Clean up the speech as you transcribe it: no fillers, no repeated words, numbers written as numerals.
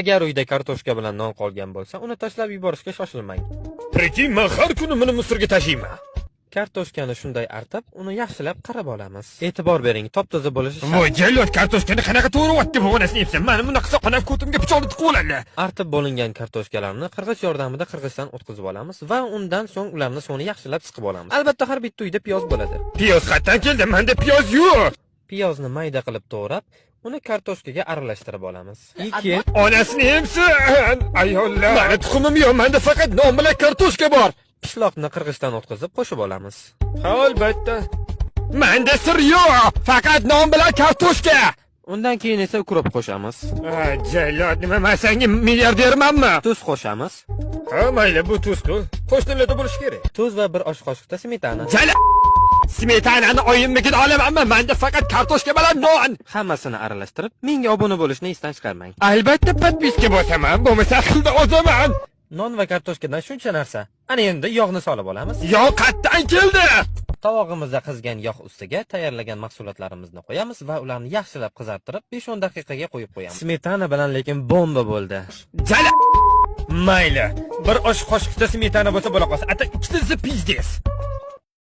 Agar uyda kartoshka bilan non qolgan bo'lsa, uni tashlab yuborishga shoshilmang. Prekin, men har kuni buni musorga tashiyman. Kartoshkani shunday artib, uni yaxshilab qarab olamiz. E'tibor bering, top-toza bo'lishi shart. Voy, jallod kartoshkani qanaqa to'g'riyapti bu onasini yepsan. Mana bunaqa qilib ko'timga pichoqni tiqib oladi. Artib bo'lingan kartoshkalarni qirg'ich yordamida qirg'ichdan o'tkazib olamiz va undan so'ng ularni suvni yaxshilab siqib olamiz. Albatta har bitta uyda piyoz bo'ladi. Piyoz qayerdan keldi? Menda piyoz yo'q. Piyozni mayda qilib to'g'rab, uni kartoshkaga aralashtirib olamiz. Keyin onasini yemsin. Ayollar, meni tuxumim yo'q. Menda faqat non bilan kartoshka bor. pishloqni qirg'ichdan o'tkazib qo'shib olamiz. Albatta. Menda sir yo'q. Faqat non bilan kartoshka. Undan keyin esa ukrop qo'shamiz. Jallod, nima men senga milliardermanmi? Tuz qo'shamiz. Ha, mayli, bu tuz-ku. Qo'shnilarda bo'lish kerak. Tuz va 1 osh qoshiqda smetana. Smetanani oyimnikidan olamanmi? Menda faqat kartoshka bilan non. Hammasini aralashtirib, menga obuna bo'lishni esdan chiqarmang. Albatta podpiska bosaman, bo'lmasa aqlda ozaman. Non va kartoshkadan shuncha narsa. Ana endi yog'ni solib olamiz. Yog' qayerdan keldi? Tovog'imizda qizgan yog' ustiga tayyorlagan mahsulotlarimizni qo'yamiz va ularni yaxshilab qizartirib 5-10 daqiqaga qo'yib qo'yamiz. Smetana bilan lekin bomba bo'ldi. Mayli. 1 osh qoshiqda smetana bo'lsa bo'la qolsa. Ata ikkitasi pizdes.